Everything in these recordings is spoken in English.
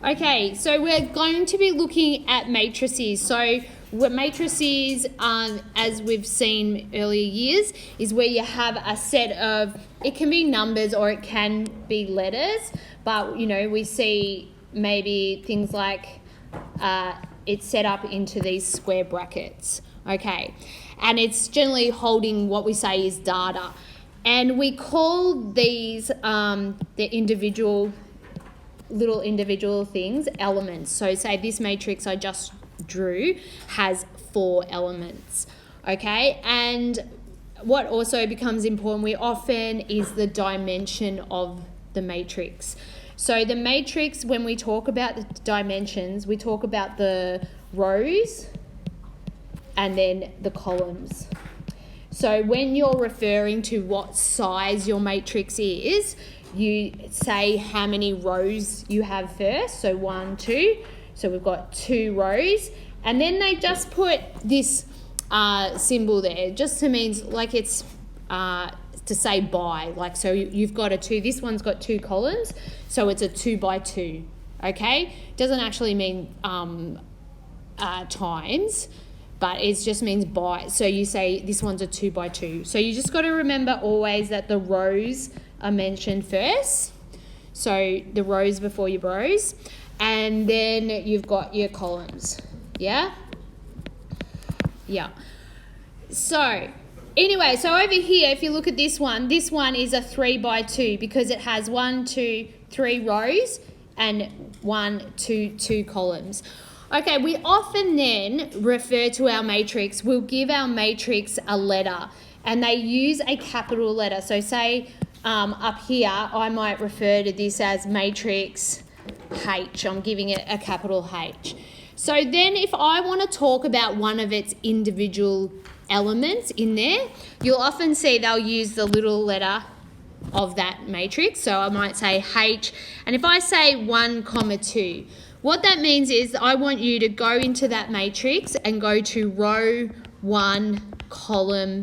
Okay, so we're going to be looking at matrices. So what matrices, as we've seen earlier years, is where you have a set of, it can be numbers or it can be letters, but you know, we see maybe things like it's set up into these square brackets, okay? And it's generally holding what we say is data. And we call these the little individual things elements. So say this matrix I just drew has 4 elements, okay? And what also becomes important, we often, is the dimension of the matrix. So the matrix, when we talk about the dimensions, we talk about the rows and then the columns. So when you're referring to what size your matrix is, you say how many rows you have first. So 1, 2. So we've got 2 rows. And then they just put this symbol there, just to means like it's to say by. Like, so you've got a 2. This one's got 2 columns. So it's a 2 by 2. Okay? Doesn't actually mean times, but it just means by. So you say this one's a 2 by 2. So you just got to remember always that the rows are mentioned first. So the rows before your rows. And then you've got your columns. Yeah? Yeah. So anyway, so over here, if you look at this one is a 3 by 2 because it has 1, 2, 3 rows and 1, 2 columns. Okay, we often then refer to our matrix. We'll give our matrix a letter and they use a capital letter. So say up here, I might refer to this as matrix H. I'm giving it a capital H. So then if I want to talk about one of its individual elements in there, you'll often see they'll use the little letter of that matrix. So I might say H. And if I say 1, 2, what that means is I want you to go into that matrix and go to row 1, column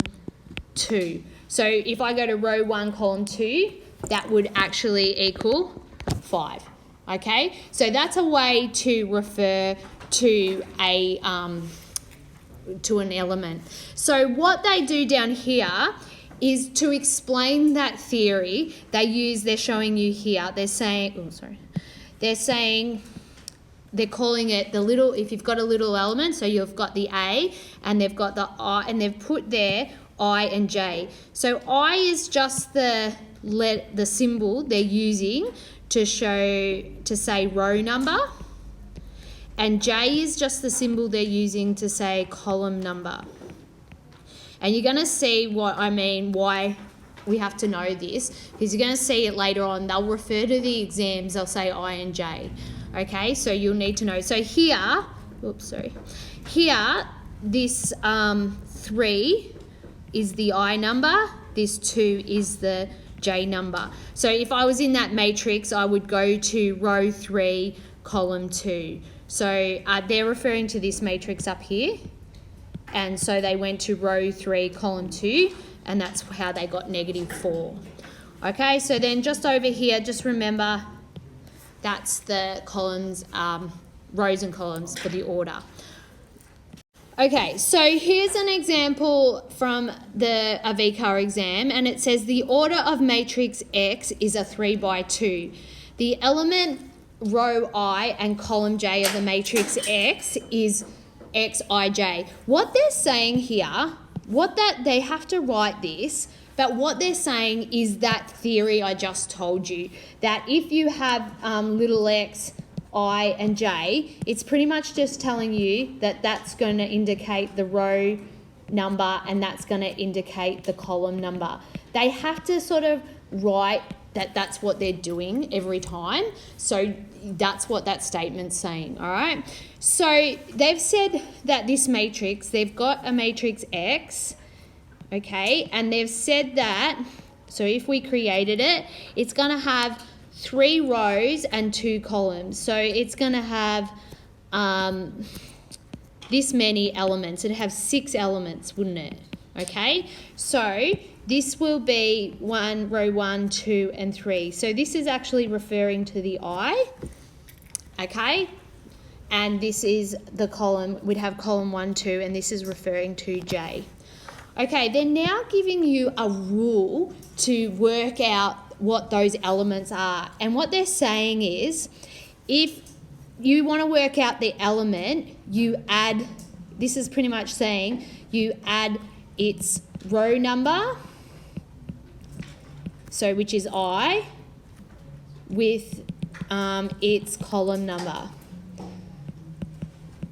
2. So if I go to row 1, column 2, that would actually equal 5. Okay? So that's a way to refer to an element. So what they do down here is to explain that theory, they're showing you here, they're calling it the little, if you've got a little element, so you've got the A and they've got the I, and they've put there I and J. So I is just the symbol they're using to say row number, and J is just the symbol they're using to say column number. And you're going to see what I mean, why we have to know this, because you're going to see it later on. They'll refer to the exams, they'll say I and J. Okay, so you'll need to know. So here, here, this 3 is the I number, this 2 is the J number. So if I was in that matrix, I would go to row 3, column 2. So they're referring to this matrix up here. And so they went to row 3, column 2, and that's how they got -4. Okay, so then just over here, just remember that's the columns, rows and columns for the order. Okay, so here's an example from the VCAR exam, and it says the order of matrix X is a 3 by 2. The element row I and column J of the matrix X is Xij. What they're saying here, they have to write this, but what they're saying is that theory I just told you, that if you have little x, I and J, it's pretty much just telling you that that's going to indicate the row number and that's going to indicate the column number. They have to sort of write that that's what they're doing every time. So that's what that statement's saying, all right? So they've said that this matrix, they've got a matrix X, okay, and they've said that, so if we created it, it's going to have 3 rows and 2 columns. So it's going to have this many elements. It'd have 6 elements, wouldn't it? Okay, so this will be row 1, 2, and 3. So this is actually referring to the I, okay? And this is the column, we'd have column 1, 2, and this is referring to J. Okay, they're now giving you a rule to work out what those elements are. And what they're saying is, if you want to work out the element, you add, this is pretty much saying, you add its row number, so which is I, with its column number.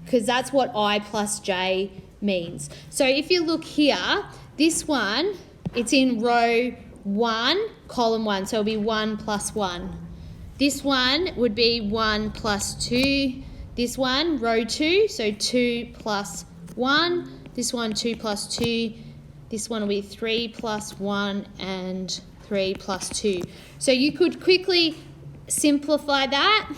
Because that's what I plus J means. So if you look here, this one, it's in row 1, column 1, so it'll be 1 plus 1. This one would be 1 plus 2. This one, row 2, so 2 plus 1. This one, 2 plus 2. This one will be 3 plus 1 and 3 plus 2. So you could quickly simplify that,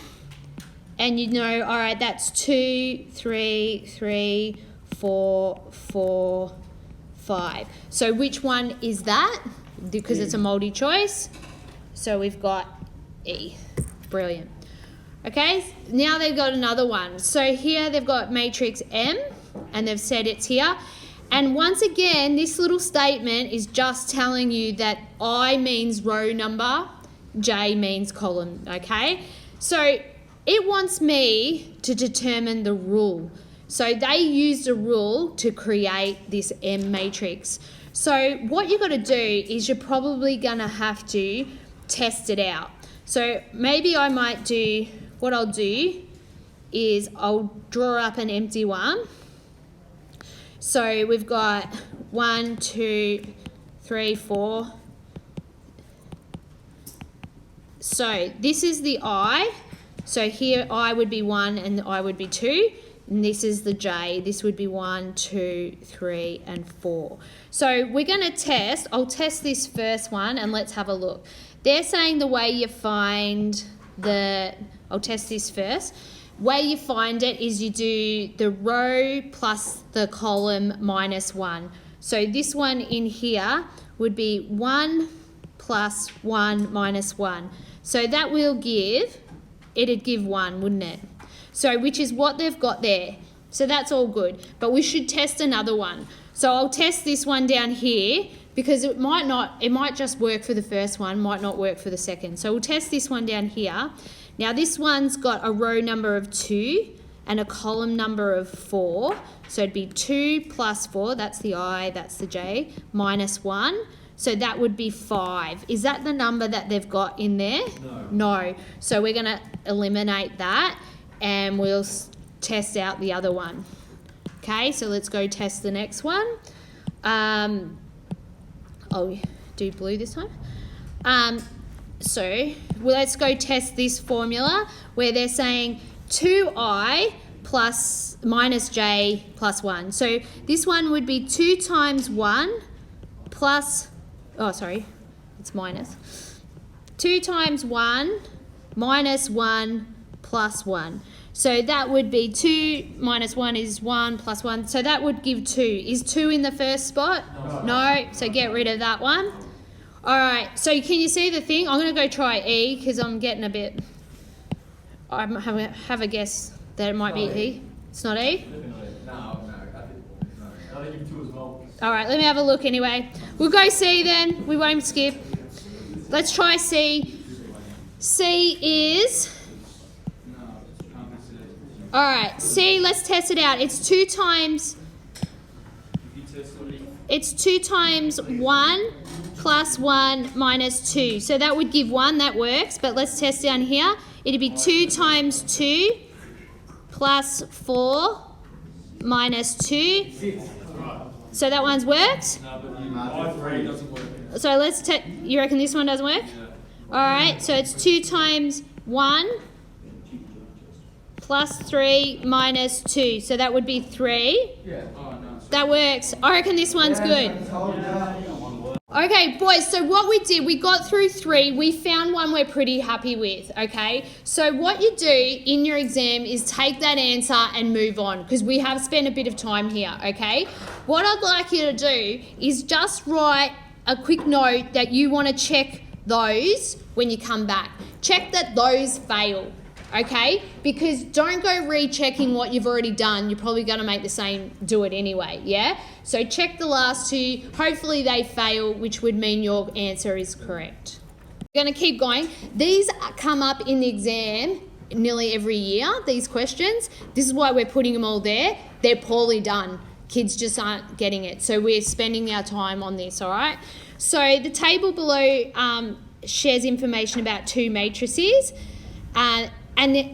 and you'd know, all right, that's 2, 3, 3, 4, 4, 5. So which one is that? Because it's a multi-choice. So we've got E. Brilliant. Okay, now they've got another one. So here they've got matrix M, and they've said it's here. And once again, this little statement is just telling you that I means row number, J means column, okay? So it wants me to determine the rule. So they used a rule to create this M matrix. So what you've got to do is you're probably going to have to test it out. So maybe I might do, what I'll do is I'll draw up an empty one. So we've got 1, 2, 3, 4. So this is the I. So here I would be 1 and I would be 2. And this is the J. This would be 1, 2, 3, and 4. So we're going to test. I'll test this first one and let's have a look. They're saying the way you find the, I'll test this first. Way you find it is you do the row plus the column minus 1. So this one in here would be 1 plus 1 minus 1. So that will give, it'd give 1, wouldn't it? So which is what they've got there. So that's all good. But we should test another one. So I'll test this one down here because it might just work for the first one, might not work for the second. So we'll test this one down here. Now this one's got a row number of 2 and a column number of 4. So it'd be 2 plus 4, that's the I, that's the J, minus 1. So that would be 5. Is that the number that they've got in there? No. No. So we're going to eliminate that and we'll test out the other one. Okay, so let's go test the next one. I'll do blue this time. So let's go test this formula where they're saying 2I plus minus J plus 1. So this one would be 2 times 1 plus, oh sorry, it's minus. 2 times 1 minus 1 plus 1. So that would be 2 minus 1 is 1 plus 1. So that would give 2. Is 2 in the first spot? No. So get rid of that one. All right. So can you see the thing? I'm going to go try E because I'm getting a bit... I have a guess that it might be E. It's not E? No. I think 2 as well. All right. Let me have a look anyway. We'll go C then. We won't skip. Let's try C. C is... All right, C, let's test it out. It's 2 times 1 plus 1 minus 2. So that would give 1, that works. But let's test down here. It'd be 2 times 2 plus 4 minus 2. So that one's worked? So let's you reckon this one doesn't work? All right, so it's 2 times 1 plus 3 minus 2. So that would be 3. That works. I reckon this one's good. Okay, boys, so what we did, we got through 3. We found one we're pretty happy with, okay? So what you do in your exam is take that answer and move on because we have spent a bit of time here, okay? What I'd like you to do is just write a quick note that you want to check those when you come back. Check that those fail. okay? Because don't go rechecking what you've already done. You're probably going to make the same, do it anyway, yeah? So check the last two. Hopefully they fail, which would mean your answer is correct. We're going to keep going. These come up in the exam nearly every year, these questions. This is why we're putting them all there. They're poorly done. Kids just aren't getting it. So we're spending our time on this, all right? So the table below shares information about two matrices. And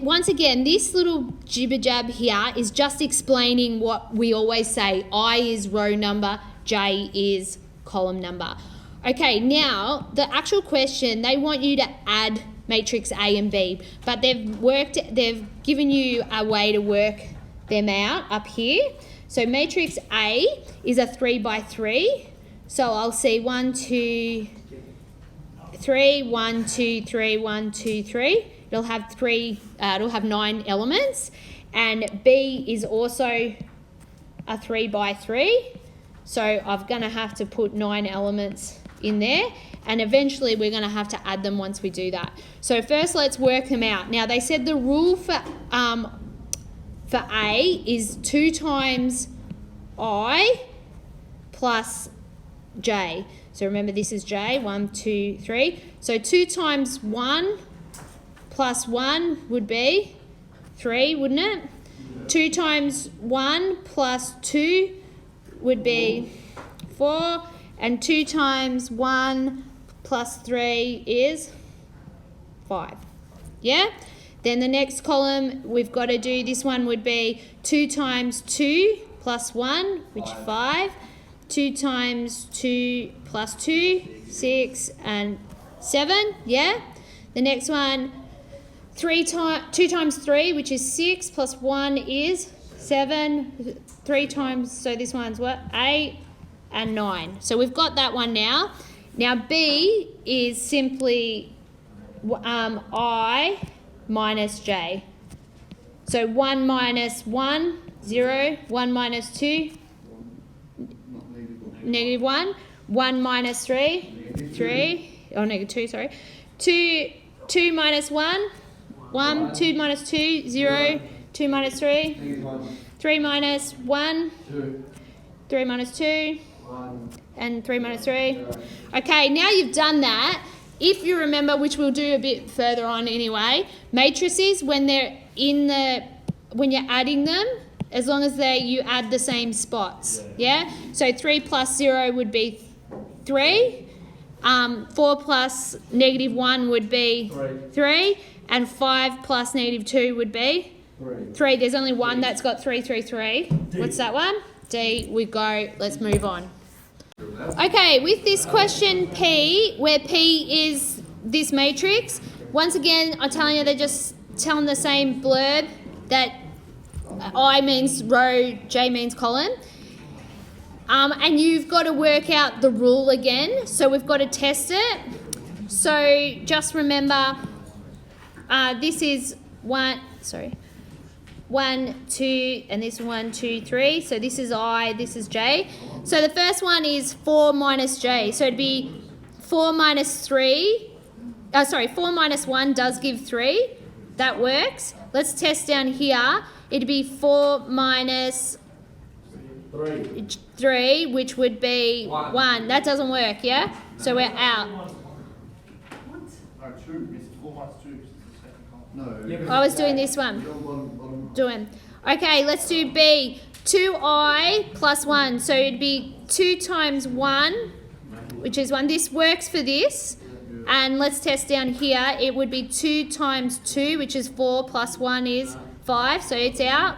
once again, this little jibber jab here is just explaining what we always say. I is row number, J is column number. Okay, now the actual question, they want you to add matrix A and B, but they've given you a way to work them out up here. So matrix A is a 3 by 3. So I'll see 1, 2, 3, 1, 2, 3, 1, 2, 3. It'll have 9 elements, and B is also a 3 by 3. So I'm going to have to put 9 elements in there, and eventually we're going to have to add them once we do that. So first let's work them out. Now they said the rule for A is 2 times I plus J. So remember this is J, 1, 2, 3. So 2 times 1 plus 1 would be 3, wouldn't it? 2 times 1 plus 2 would be 4. And 2 times 1 plus 3 is 5. Yeah? Then the next column we've got to do, this one would be 2 times 2 plus 1, which is 5. 2 times 2 plus 2, 6 and 7. Yeah? The next one, 2 times 3, which is 6, plus 1 is 7. 3 times, so this one's what? 8. And 9. So we've got that one now. Now B is simply I minus J. So 1 minus 1, 0. 1 minus 2, negative 1. 1 minus 3, 3. Oh, negative 2, sorry. 2 minus 1, 1. 2 minus 2, 0. 2 minus 3, 3 minus 1, 3 minus 2. And 3 minus 3. Okay, now you've done that. If you remember, which we'll do a bit further on anyway, matrices, when you're adding them, as long as you add the same spots. Yeah? So 3 plus 0 would be 3. 4 plus negative 1 would be 3. And 5 plus negative 2 would be 3. There's only one that's got 3, 3, 3. What's that one? D. We go. Let's move on. Okay, with this question P, where P is this matrix, once again, I'm telling you, they're just telling the same blurb that I means row, J means column. And you've got to work out the rule again. So we've got to test it. So just remember, this is 1, 2, and this 1, 2, 3. So this is I, this is J. So the first one is 4 minus J. So it'd be 4 minus 3. 4 minus 1 does give 3. That works. Let's test down here. It'd be 4 minus 3, which would be 1. That doesn't work, yeah? So we're out. I was doing this one. Okay, let's do B. 2I plus 1. So it'd be 2 times 1, which is 1. This works for this. And let's test down here. It would be 2 times 2, which is 4, plus 1 is 5. So it's out.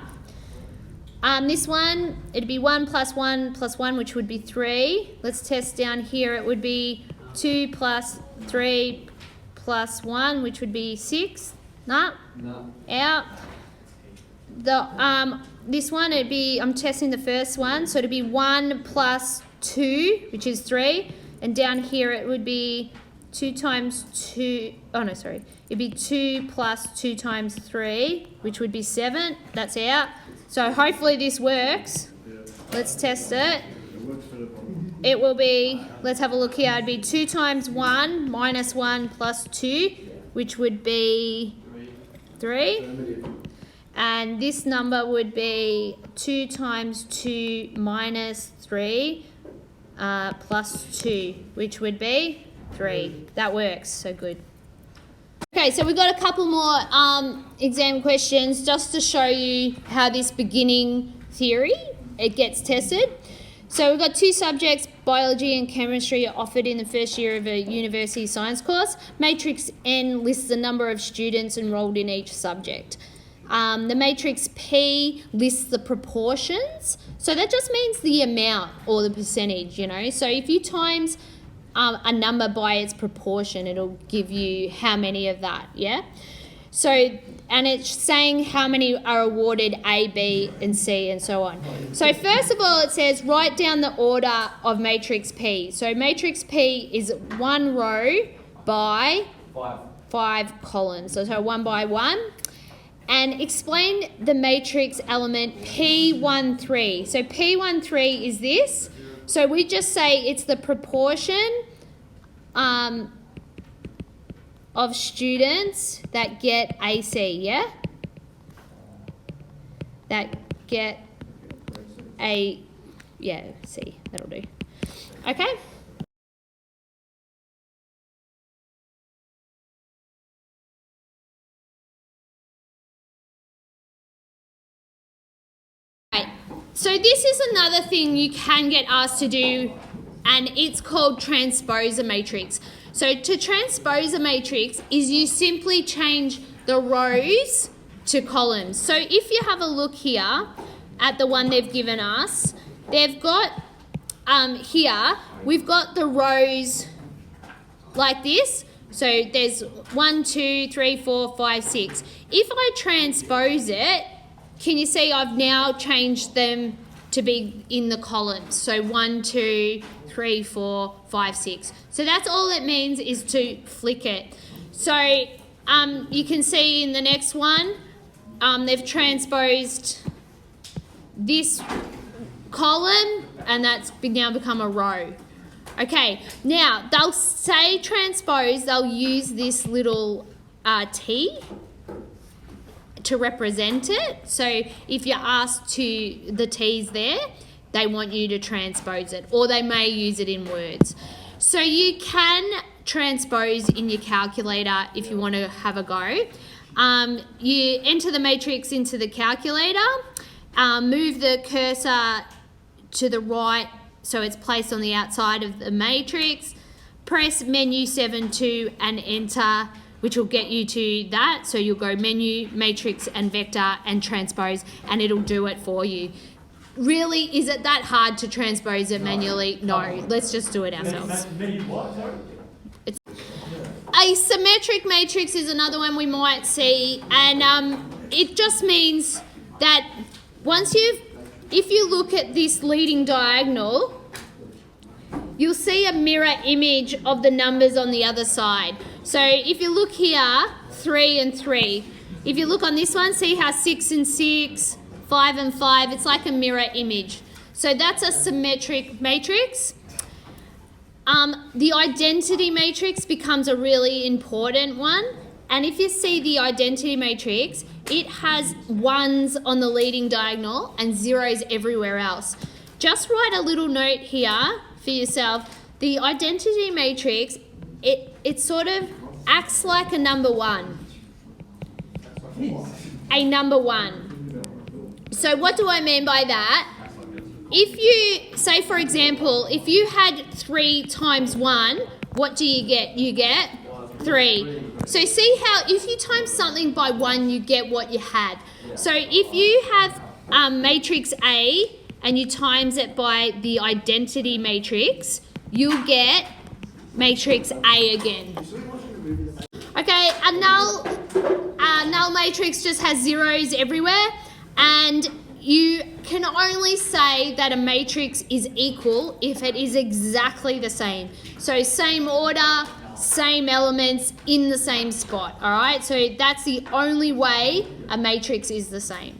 This one, it'd be 1 plus 1 plus 1, which would be 3. Let's test down here. It would be 2 plus 3 plus 1, which would be 6. No. Out. This one, it'd be, I'm testing the first one, so it'd be 1 plus 2, which is 3. And down here it would be 2 times 2, it'd be 2 plus 2 times 3, which would be 7. That's out. So hopefully this works. Let's test it. It will be, let's have a look here, it'd be 2 times 1 minus 1 plus 2, which would be 3. And this number would be 2 times 2 minus 3 plus 2, which would be 3. That works, so good. Okay, so we've got a couple more exam questions just to show you how this beginning theory, it gets tested. So we've got 2 subjects, biology and chemistry, are offered in the first year of a university science course. Matrix N lists the number of students enrolled in each subject. The matrix P lists the proportions. So that just means the amount or the percentage, you know. So if you times a number by its proportion, it'll give you how many of that, yeah? So, and it's saying how many are awarded A, B, and C, and so on. So first of all, it says write down the order of matrix P. So matrix P is 1 row by 5 columns. So 1 by 1. And explain the matrix element P13. So P13 is this. So we just say it's the proportion of students that get AC, yeah? That get C, that'll do. Okay? So this is another thing you can get asked to do, and it's called Transposer Matrix. So to transpose a matrix is you simply change the rows to columns. So if you have a look here at the one they've given us, they've got here, we've got the rows like this. So there's 1, 2, 3, 4, 5, 6. If I transpose it, can you see I've now changed them to be in the columns? So 1, 2, 3, 4, 5, 6. So that's all it means is to flick it. So you can see in the next one, they've transposed this column and that's now become a row. Okay, now they'll say transpose, they'll use this little T to represent it. So if you're asked to the T's there, they want you to transpose it, or they may use it in words. So you can transpose in your calculator if you want to have a go. You enter the matrix into the calculator, move the cursor to the right so it's placed on the outside of the matrix, press menu 7 and enter, which will get you to that. So you'll go menu, matrix and vector and transpose, and it'll do it for you. Really, is it that hard to transpose it manually? No, let's just do it ourselves. A symmetric matrix is another one we might see, and it just means that if you look at this leading diagonal, you'll see a mirror image of the numbers on the other side. So if you look here, 3 and 3. If you look on this one, see how 6 and 6, 5 and 5, it's like a mirror image. So that's a symmetric matrix. The identity matrix becomes a really important one. And if you see the identity matrix, it has 1s on the leading diagonal and 0s everywhere else. Just write a little note here for yourself. The identity matrix, it sort of acts like a number 1. A number 1. So what do I mean by that? If you, say for example, if you had 3 times 1, what do you get? You get 3. So see how if you times something by 1, you get what you had. So if you have matrix A and you times it by the identity matrix, you'll get matrix A again. Okay, a null matrix just has 0s everywhere, and you can only say that a matrix is equal if it is exactly the same. So same order, same elements in the same spot, all right? So that's the only way a matrix is the same.